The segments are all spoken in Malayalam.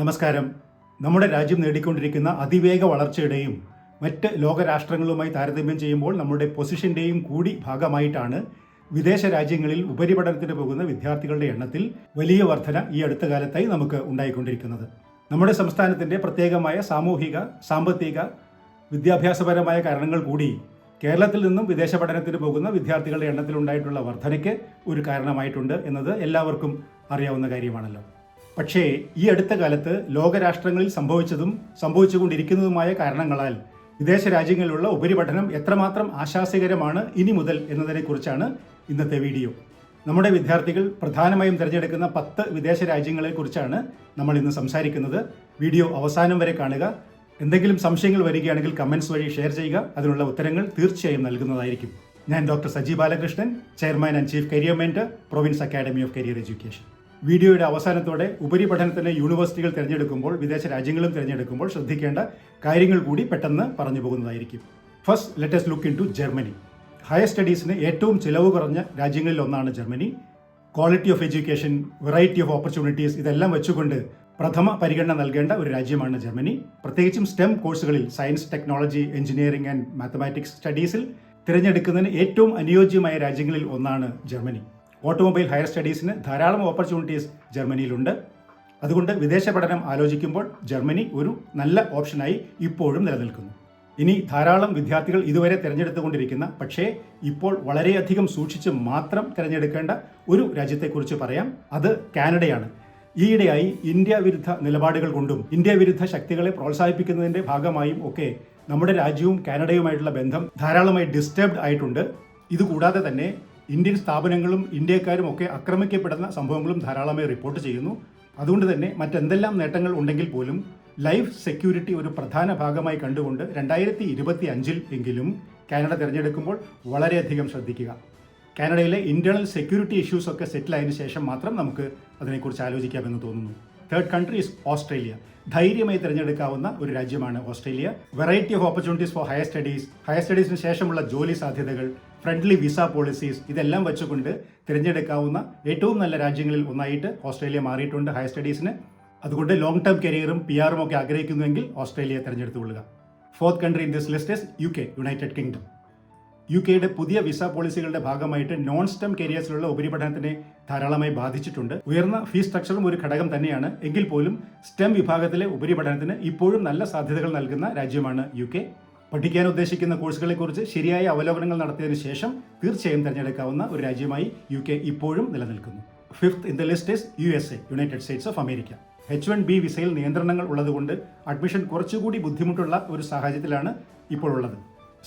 നമസ്കാരം. നമ്മുടെ രാജ്യം നേടിക്കൊണ്ടിരിക്കുന്ന അതിവേഗ വളർച്ചയുടെയും മറ്റ് ലോകരാഷ്ട്രങ്ങളുമായി താരതമ്യം ചെയ്യുമ്പോൾ നമ്മുടെ പൊസിഷൻ്റെയും കൂടി ഭാഗമായിട്ടാണ് വിദേശ രാജ്യങ്ങളിൽ ഉപരിപഠനത്തിന് പോകുന്ന വിദ്യാർത്ഥികളുടെ എണ്ണത്തിൽ വലിയ വർധന ഈ അടുത്ത കാലത്തായി നമുക്ക് ഉണ്ടായിക്കൊണ്ടിരിക്കുന്നത്. നമ്മുടെ സംസ്ഥാനത്തിൻ്റെ പ്രത്യേകമായ സാമൂഹിക, സാമ്പത്തിക, വിദ്യാഭ്യാസപരമായ കാരണങ്ങൾ കൂടി കേരളത്തിൽ നിന്നും വിദേശ പഠനത്തിന് പോകുന്ന വിദ്യാർത്ഥികളുടെ എണ്ണത്തിൽ ഉണ്ടായിട്ടുള്ള വർധനയ്ക്ക് ഒരു കാരണമായിട്ടുണ്ട് എന്നത് എല്ലാവർക്കും അറിയാവുന്ന കാര്യമാണല്ലോ. പക്ഷേ ഈ അടുത്ത കാലത്ത് ലോകരാഷ്ട്രങ്ങളിൽ സംഭവിച്ചുകൊണ്ടിരിക്കുന്നതുമായ കാരണങ്ങളാൽ വിദേശ രാജ്യങ്ങളിലുള്ള ഉപരിപഠനം എത്രമാത്രം ആശാസ്യകരമാണ് ഇനി മുതൽ എന്നതിനെക്കുറിച്ചാണ് ഇന്നത്തെ വീഡിയോ. നമ്മുടെ വിദ്യാർത്ഥികൾ പ്രധാനമായും തിരഞ്ഞെടുക്കുന്ന 10 വിദേശ രാജ്യങ്ങളെക്കുറിച്ചാണ് നമ്മൾ ഇന്ന് സംസാരിക്കുന്നത്. വീഡിയോ അവസാനം വരെ കാണുക. എന്തെങ്കിലും സംശയങ്ങൾ വരികയാണെങ്കിൽ കമൻസ് വഴി ഷെയർ ചെയ്യുക. അതിനുള്ള ഉത്തരങ്ങൾ തീർച്ചയായും നൽകുന്നതായിരിക്കും. ഞാൻ doctor Saji Balakrishnan, chairman and chief career mentor, province academy of career education. വീഡിയോയുടെ അവസാനത്തോടെ ഉപരിപഠനത്തിന് യൂണിവേഴ്സിറ്റികൾ തിരഞ്ഞെടുക്കുമ്പോൾ, വിദേശ രാജ്യങ്ങളും തിരഞ്ഞെടുക്കുമ്പോൾ ശ്രദ്ധിക്കേണ്ട കാര്യങ്ങൾ കൂടി പെട്ടെന്ന് പറഞ്ഞു പോകുന്നതായിരിക്കും. First, let us look into Germany. Higher സ്റ്റഡീസിന് ഏറ്റവും ചിലവ് കുറഞ്ഞ രാജ്യങ്ങളിൽ ഒന്നാണ് Germany. Quality of education, variety of opportunities ഇതെല്ലാം വെച്ചുകൊണ്ട് പ്രഥമ പരിഗണന നൽകേണ്ട ഒരു രാജ്യമാണ് ജർമ്മനി. പ്രത്യേകിച്ചും സ്റ്റെം കോഴ്സുകളിൽ science, technology, engineering and mathematics സ്റ്റഡീസിൽ തിരഞ്ഞെടുക്കുന്നതിന് ഏറ്റവും അനുയോജ്യമായ രാജ്യങ്ങളിൽ ഒന്നാണ് ജർമ്മനി. ഓട്ടോമൊബൈൽ ഹയർ സ്റ്റഡീസിന് ധാരാളം ഓപ്പർച്യൂണിറ്റീസ് ജർമ്മനിയിലുണ്ട്. അതുകൊണ്ട് വിദേശ പഠനം ആലോചിക്കുമ്പോൾ ജർമ്മനി ഒരു നല്ല ഓപ്ഷനായി ഇപ്പോഴും നിലനിൽക്കുന്നു. ഇനി ധാരാളം വിദ്യാർത്ഥികൾ ഇതുവരെ തിരഞ്ഞെടുത്തുകൊണ്ടിരിക്കുന്ന, പക്ഷേ ഇപ്പോൾ വളരെയധികം സൂക്ഷിച്ച് മാത്രം തിരഞ്ഞെടുക്കേണ്ട ഒരു രാജ്യത്തെക്കുറിച്ച് പറയാം. അത് കാനഡയാണ്. ഈയിടെയായി ഇന്ത്യ വിരുദ്ധ നിലപാടുകൾ കൊണ്ടും ഇന്ത്യ വിരുദ്ധ ശക്തികളെ പ്രോത്സാഹിപ്പിക്കുന്നതിൻ്റെ ഭാഗമായും ഒക്കെ നമ്മുടെ രാജ്യവും കാനഡയുമായിട്ടുള്ള ബന്ധം ധാരാളമായി ഡിസ്റ്റർബ്ഡ് ആയിട്ടുണ്ട്. ഇതുകൂടാതെ തന്നെ ഇന്ത്യൻ സ്ഥാപനങ്ങളും ഇന്ത്യക്കാരും ഒക്കെ ആക്രമിക്കപ്പെടുന്ന സംഭവങ്ങളും ധാരാളമായി റിപ്പോർട്ട് ചെയ്യുന്നു. അതുകൊണ്ട് തന്നെ മറ്റെന്തെല്ലാം നേട്ടങ്ങൾ ഉണ്ടെങ്കിൽ പോലും ലൈഫ് സെക്യൂരിറ്റി ഒരു പ്രധാന ഭാഗമായി കണ്ടുകൊണ്ട് 2025 എങ്കിലും കാനഡ തിരഞ്ഞെടുക്കുമ്പോൾ വളരെയധികം ശ്രദ്ധിക്കുക. കാനഡയിലെ ഇന്റേണൽ സെക്യൂരിറ്റി ഇഷ്യൂസ് ഒക്കെ സെറ്റിൽ ആയതിനു ശേഷം മാത്രം നമുക്ക് അതിനെക്കുറിച്ച് ആലോചിക്കാമെന്ന് തോന്നുന്നു. Third country is Australia. ധൈര്യമായി തിരഞ്ഞെടുക്കാവുന്ന ഒരു രാജ്യമാണ് Australia. Variety of opportunities for higher സ്റ്റഡീസിന് ശേഷമുള്ള ജോലി സാധ്യതകൾ, ഫ്രണ്ട്ലി വിസ പോളിസീസ് ഇതെല്ലാം വെച്ചുകൊണ്ട് തിരഞ്ഞെടുക്കാവുന്ന ഏറ്റവും നല്ല രാജ്യങ്ങളിൽ ഒന്നായിട്ട് ഓസ്ട്രേലിയ മാറിയിട്ടുണ്ട് ഹയർ സ്റ്റഡീസിന്. അതുകൊണ്ട് ലോങ് ടേം കരിയറും PR ഒക്കെ ആഗ്രഹിക്കുന്നുവെങ്കിൽ ഓസ്ട്രേലിയ തിരഞ്ഞെടുത്തുകൊള്ളുക. Fourth country in this list is UK, United Kingdom. UK പുതിയ വിസ പോളിസികളുടെ ഭാഗമായിട്ട് നോൺ സ്റ്റെം കരിയേഴ്സിലുള്ള ഉപരിപഠനത്തിനെ ധാരാളമായി ബാധിച്ചിട്ടുണ്ട്. ഉയർന്ന ഫീസ് സ്ട്രക്ചറും ഒരു ഘടകം തന്നെയാണ്. എങ്കിൽ പോലും സ്റ്റെം വിഭാഗത്തിലെ ഉപരിപഠനത്തിന് ഇപ്പോഴും നല്ല സാധ്യതകൾ നൽകുന്ന രാജ്യമാണ് UK. പഠിക്കാൻ ഉദ്ദേശിക്കുന്ന കോഴ്സുകളെക്കുറിച്ച് ശരിയായ അവലോകനങ്ങൾ നടത്തിയതിനു ശേഷം തീർച്ചയായും തിരഞ്ഞെടുക്കാവുന്ന ഒരു രാജ്യമായി UK ഇപ്പോഴും നിലനിൽക്കുന്നു. Fifth in the list is USA, United States of America. H1B വിസയിൽ നിയന്ത്രണങ്ങൾ ഉള്ളതുകൊണ്ട് അഡ്മിഷൻ കുറച്ചുകൂടി ബുദ്ധിമുട്ടുള്ള ഒരു സാഹചര്യത്തിലാണ് ഇപ്പോൾ ഉള്ളത്.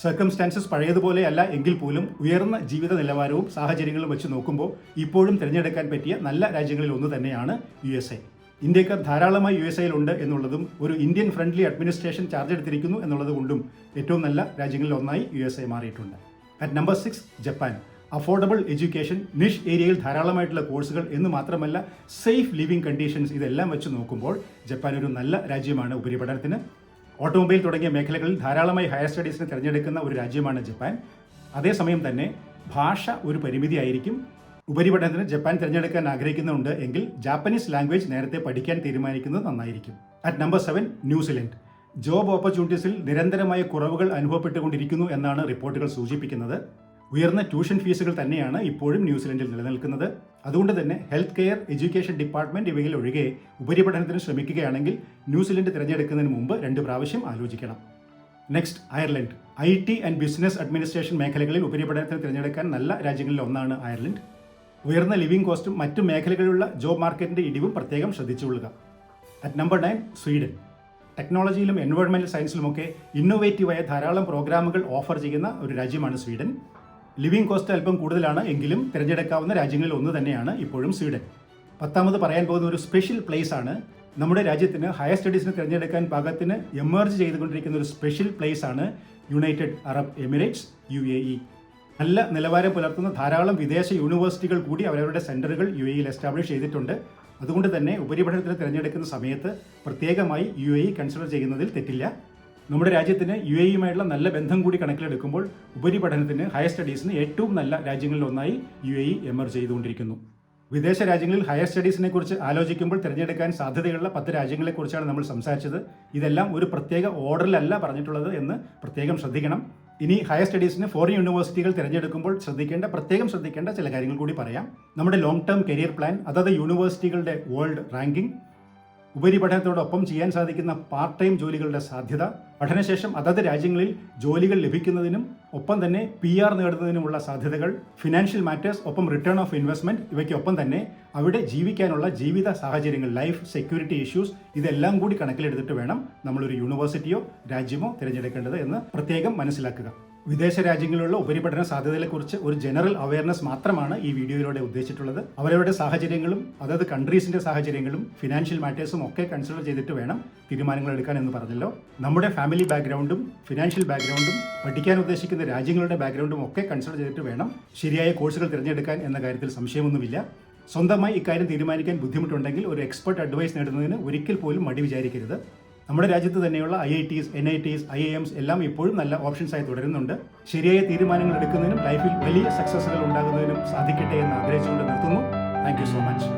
സർക്കംസ്റ്റാൻസസ് പഴയതുപോലെയല്ല എങ്കിൽ പോലും ഉയർന്ന ജീവിത നിലവാരവും സാഹചര്യങ്ങളും വെച്ച് നോക്കുമ്പോൾ ഇപ്പോഴും തിരഞ്ഞെടുക്കാൻ പറ്റിയ നല്ല രാജ്യങ്ങളിൽ ഒന്ന് തന്നെയാണ് USA. ഇന്ത്യക്കാർ ധാരാളമായി USA ഉണ്ട് എന്നുള്ളതും ഒരു ഇന്ത്യൻ ഫ്രണ്ട്ലി അഡ്മിനിസ്ട്രേഷൻ ചാർജ് എടുത്തിരിക്കുന്നു എന്നുള്ളത് കൊണ്ടും ഏറ്റവും നല്ല രാജ്യങ്ങളിൽ ഒന്നായി USA മാറിയിട്ടുണ്ട്. At number 6, Japan. Affordable education, niche ഏരിയയിൽ ധാരാളമായിട്ടുള്ള കോഴ്സുകൾ എന്ന് മാത്രമല്ല സേഫ് ലിവിംഗ് കണ്ടീഷൻസ് ഇതെല്ലാം വെച്ച് നോക്കുമ്പോൾ ജപ്പാൻ ഒരു നല്ല രാജ്യമാണ് ഉപരിപഠനത്തിന്. ഓട്ടോമൊബൈൽ തുടങ്ങിയ മേഖലകളിൽ ധാരാളമായി ഹയർ സ്റ്റഡീസിന് തിരഞ്ഞെടുക്കുന്ന ഒരു രാജ്യമാണ് ജപ്പാൻ. അതേസമയം തന്നെ ഭാഷ ഒരു പരിമിതിയായിരിക്കും. ഉപരിപഠനത്തിന് ജപ്പാൻ തിരഞ്ഞെടുക്കാൻ ആഗ്രഹിക്കുന്നുണ്ട് എങ്കിൽ ജാപ്പനീസ് ലാംഗ്വേജ് നേരത്തെ പഠിക്കാൻ തീരുമാനിക്കുന്നത് നന്നായിരിക്കും. At number 7, New Zealand. ജോബ് ഓപ്പർച്യൂണിറ്റീസിൽ നിരന്തരമായ കുറവുകൾ അനുഭവപ്പെട്ടുകൊണ്ടിരിക്കുന്നു എന്നാണ് റിപ്പോർട്ടുകൾ സൂചിപ്പിക്കുന്നത്. ഉയർന്ന ട്യൂഷൻ ഫീസുകൾ തന്നെയാണ് ഇപ്പോഴും ന്യൂസിലൻഡിൽ നിലനിൽക്കുന്നത്. അതുകൊണ്ട് തന്നെ ഹെൽത്ത് കെയർ, എഡ്യൂക്കേഷൻ ഡിപ്പാർട്ട്മെന്റ് ഇവയിൽ ഒഴികെ ഉപരിപഠനത്തിന് ശ്രമിക്കുകയാണെങ്കിൽ ന്യൂസിലൻഡ് തിരഞ്ഞെടുക്കുന്നതിന് മുമ്പ് 2 പ്രാവശ്യം ആലോചിക്കണം. Next, Ireland. IT and business administration മേഖലകളിൽ ഉപരിപഠനത്തിന് തിരഞ്ഞെടുക്കാൻ നല്ല രാജ്യങ്ങളിൽ ഒന്നാണ് അയർലൻഡ്. ഉയർന്ന ലിവിംഗ് കോസ്റ്റും മറ്റു മേഖലകളിലുള്ള ജോബ് മാർക്കറ്റിന്റെ ഇടിവും പ്രത്യേകം ശ്രദ്ധിച്ചുകൊള്ളുക. At number 9, Sweden. ടെക്നോളജിയിലും എൻവയോൺമെന്റൽ സയൻസിലുമൊക്കെ ഇന്നോവേറ്റീവായ ധാരാളം പ്രോഗ്രാമുകൾ ഓഫർ ചെയ്യുന്ന ഒരു രാജ്യമാണ് സ്വീഡൻ. ലിവിംഗ് കോസ്റ്റ് അല്പം കൂടുതലാണ് എങ്കിലും തിരഞ്ഞെടുക്കാവുന്ന രാജ്യങ്ങളിൽ ഒന്ന് തന്നെയാണ് ഇപ്പോഴും സ്വീഡൻ. 10ാമത് പറയാൻ പോകുന്ന ഒരു സ്പെഷ്യൽ പ്ലേസ് ആണ്. നമ്മുടെ രാജ്യത്തിന് ഹയർ സ്റ്റഡീസിന് തിരഞ്ഞെടുക്കാൻ പാകത്തിന് എമർജ് ചെയ്തുകൊണ്ടിരിക്കുന്ന ഒരു സ്പെഷ്യൽ പ്ലേസ് ആണ് യുണൈറ്റഡ് അറബ് എമിറേറ്റ്സ്, UAE. നല്ല നിലവാരം പുലർത്തുന്ന ധാരാളം വിദേശ യൂണിവേഴ്സിറ്റികൾ കൂടി അവരവരുടെ സെന്ററുകൾ UAEയിൽ എസ്റ്റാബ്ലിഷ് ചെയ്തിട്ടുണ്ട്. അതുകൊണ്ട് തന്നെ ഉപരിപഠനത്തിന് തിരഞ്ഞെടുക്കുന്ന സമയത്ത് പ്രത്യേകമായി UAE കൺസിഡർ ചെയ്യുന്നതിൽ തെറ്റില്ല. നമ്മുടെ രാജ്യത്തിന് UAEയുമായുള്ള നല്ല ബന്ധം കൂടി കണക്കിലെടുക്കുമ്പോൾ ഉപരിപഠനത്തിന് ഹയർ സ്റ്റഡീസിന് ഏറ്റവും നല്ല രാജ്യങ്ങളിൽ ഒന്നായി UAE എമർജ് ചെയ്തുകൊണ്ടിരിക്കുന്നു. വിദേശ രാജ്യങ്ങളിൽ ഹയർ സ്റ്റഡീസിനെ കുറിച്ച് ആലോചിക്കുമ്പോൾ തിരഞ്ഞെടുക്കാൻ സാധ്യതയുള്ള 10 രാജ്യങ്ങളെക്കുറിച്ചാണ് നമ്മൾ സംസാരിച്ചത്. ഇതെല്ലാം ഒരു പ്രത്യേക ഓർഡറിലല്ല പറഞ്ഞിട്ടുള്ളത് എന്ന് പ്രത്യേകം ശ്രദ്ധിക്കണം. ഇനി ഹയർ സ്റ്റഡീസിന് ഫോറിൻ യൂണിവേഴ്സിറ്റികൾ തിരഞ്ഞെടുക്കുമ്പോൾ പ്രത്യേകം ശ്രദ്ധിക്കേണ്ട ചില കാര്യങ്ങൾ കൂടി പറയാം. നമ്മുടെ ലോങ് ടേം കരിയർ പ്ലാൻ, അതായത് യൂണിവേഴ്സിറ്റികളുടെ വേൾഡ് റാങ്കിംഗ്, ഉപരിപഠനത്തോടൊപ്പം ചെയ്യാൻ സാധിക്കുന്ന പാർട്ട് ടൈം ജോലികളുടെ സാധ്യത, പഠനശേഷം അതത് രാജ്യങ്ങളിൽ ജോലികൾ ലഭിക്കുന്നതിനും ഒപ്പം തന്നെ PR നേടുന്നതിനുമുള്ള സാധ്യതകൾ, ഫിനാൻഷ്യൽ മാറ്റേഴ്സ്, ഒപ്പം റിട്ടേൺ ഓഫ് ഇൻവെസ്റ്റ്മെന്റ്, ഇവയ്ക്കൊപ്പം തന്നെ അവിടെ ജീവിക്കാനുള്ള ജീവിത സാഹചര്യങ്ങൾ, ലൈഫ് സെക്യൂരിറ്റി ഇഷ്യൂസ്, ഇതെല്ലാം കൂടി കണക്കിലെടുത്തിട്ട് വേണം നമ്മളൊരു യൂണിവേഴ്സിറ്റിയോ രാജ്യമോ തിരഞ്ഞെടുക്കേണ്ടത് എന്ന് പ്രത്യേകം മനസ്സിലാക്കുക. വിദേശ രാജ്യങ്ങളിലുള്ള ഉപരിപഠന സാധ്യതകളെക്കുറിച്ച് ഒരു ജനറൽ അവയർനെസ് മാത്രമാണ് ഈ വീഡിയോയിലൂടെ ഉദ്ദേശിച്ചിട്ടുള്ളത്. അവരവരുടെ സാഹചര്യങ്ങളും അതായത് കൺട്രീസിന്റെ സാഹചര്യങ്ങളും ഫിനാൻഷ്യൽ മാറ്റേഴ്സും ഒക്കെ കൺസിഡർ ചെയ്തിട്ട് വേണം തീരുമാനങ്ങൾ എടുക്കാൻ എന്ന് പറഞ്ഞല്ലോ. നമ്മുടെ ഫാമിലി ബാക്ക്ഗ്രൗണ്ടും ഫിനാൻഷ്യൽ ബാക്ക്ഗ്രൗണ്ടും പഠിക്കാൻ ഉദ്ദേശിക്കുന്ന രാജ്യങ്ങളുടെ ബാക്ക്ഗ്രൗണ്ടും ഒക്കെ കൺസിഡർ ചെയ്തിട്ട് വേണം ശരിയായ കോഴ്സുകൾ തിരഞ്ഞെടുക്കാൻ എന്ന കാര്യത്തിൽ സംശയമൊന്നുമില്ല. സ്വന്തമായി ഇക്കാര്യം തീരുമാനിക്കാൻ ബുദ്ധിമുട്ടുണ്ടെങ്കിൽ ഒരു എക്സ്പെർട്ട് അഡ്വൈസ് നേടുന്നതിന് ഒരിക്കൽ പോലും മടി വിചാരിക്കരുത്. നമ്മുടെ രാജ്യത്ത് തന്നെയുള്ള IITs, NITs, IIMs എല്ലാം ഇപ്പോഴും നല്ല ഓപ്ഷൻസായി തുടരുന്നുണ്ട്. ശരിയായ തീരുമാനങ്ങൾ എടുക്കുന്നതിനും ലൈഫിൽ വലിയ സക്സസ്സുകൾ ഉണ്ടാകുന്നതിനും സാധിക്കട്ടെ എന്ന് ആഗ്രഹിച്ചുകൊണ്ട് നിർത്തുന്നു. Thank you so much.